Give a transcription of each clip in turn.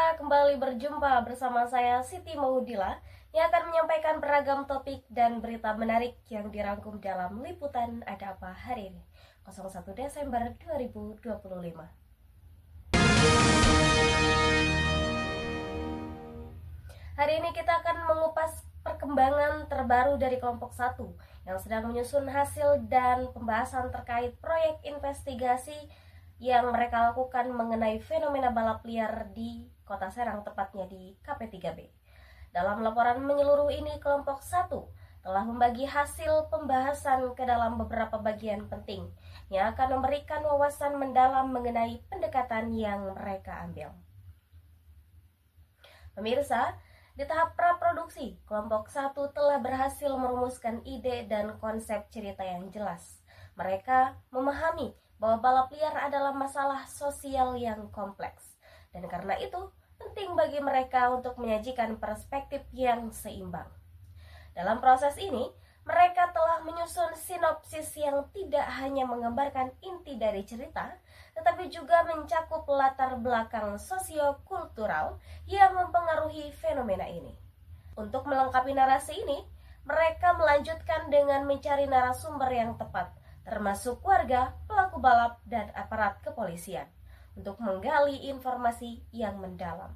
pemirsa, kembali berjumpa bersama saya Siti Maudila yang akan menyampaikan beragam topik dan berita menarik yang dirangkum dalam liputan Ada Apa Hari ini 01 Desember 2025. Hari ini kita akan mengupas perkembangan terbaru dari kelompok 1 yang sedang menyusun hasil dan pembahasan terkait proyek investigasi yang mereka lakukan mengenai fenomena balap liar di Kota Serang, tepatnya di KP3B. Dalam laporan menyeluruh ini, kelompok 1 telah membagi hasil pembahasan ke dalam beberapa bagian penting yang akan memberikan wawasan mendalam mengenai pendekatan yang mereka ambil. Pemirsa, di tahap praproduksi, kelompok 1 telah berhasil merumuskan ide dan konsep cerita yang jelas. Mereka memahami bahwa balap liar adalah masalah sosial yang kompleks, dan karena itu penting bagi mereka untuk menyajikan perspektif yang seimbang. Dalam proses ini, mereka telah menyusun sinopsis yang tidak hanya menggambarkan inti dari cerita, tetapi juga mencakup latar belakang sosio-kultural yang mempengaruhi fenomena ini. Untuk melengkapi narasi ini, mereka melanjutkan dengan mencari narasumber yang tepat, termasuk warga, pelaku balap, dan aparat kepolisian, untuk menggali informasi yang mendalam.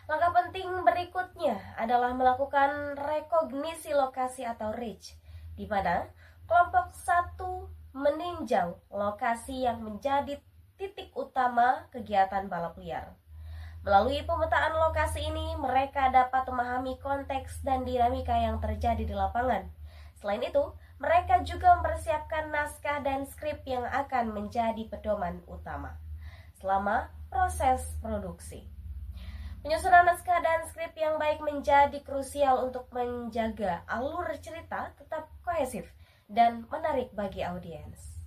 Langkah penting berikutnya adalah melakukan rekognisi lokasi atau REACH, di mana kelompok 1 meninjau lokasi yang menjadi titik utama kegiatan balap liar. Melalui pemetaan lokasi ini, mereka dapat memahami konteks dan dinamika yang terjadi di lapangan. Selain itu, mereka juga mempersiapkan naskah dan skrip yang akan menjadi pedoman utama selama proses produksi. Penyusunan naskah dan skrip yang baik menjadi krusial untuk menjaga alur cerita tetap kohesif dan menarik bagi audiens.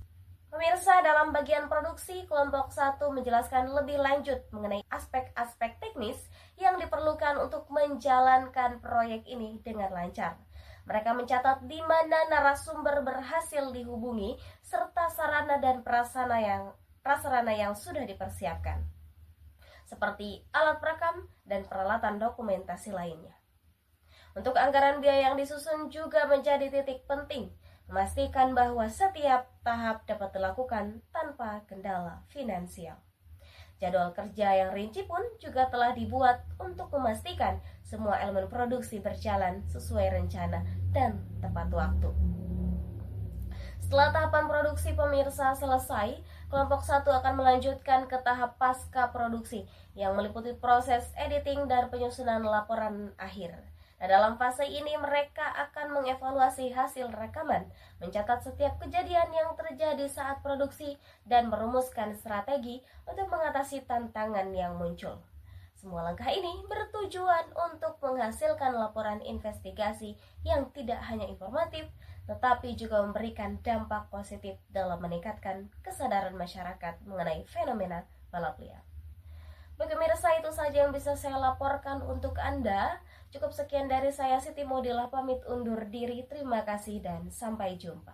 Pemirsa, dalam bagian produksi, kelompok 1 menjelaskan lebih lanjut mengenai aspek-aspek teknis yang diperlukan untuk menjalankan proyek ini dengan lancar. Mereka mencatat di mana narasumber berhasil dihubungi serta sarana dan prasarana yang sudah dipersiapkan, seperti alat perekam dan peralatan dokumentasi lainnya. Untuk anggaran biaya yang disusun juga menjadi titik penting, memastikan bahwa setiap tahap dapat dilakukan tanpa kendala finansial. Jadwal kerja yang rinci pun juga telah dibuat untuk memastikan semua elemen produksi berjalan sesuai rencana dan tepat waktu. Setelah tahapan produksi, pemirsa, selesai, kelompok 1 akan melanjutkan ke tahap pasca produksi yang meliputi proses editing dan penyusunan laporan akhir. Nah, dalam fase ini mereka akan mengevaluasi hasil rekaman, mencatat setiap kejadian yang terjadi saat produksi, dan merumuskan strategi untuk mengatasi tantangan yang muncul. Semua langkah ini bertujuan untuk menghasilkan laporan investigasi yang tidak hanya informatif, tetapi juga memberikan dampak positif dalam meningkatkan kesadaran masyarakat mengenai fenomena balap liar. Bagi pemirsa, itu saja yang bisa saya laporkan untuk Anda. Cukup sekian dari saya, Siti Maudila, pamit undur diri. Terima kasih dan sampai jumpa.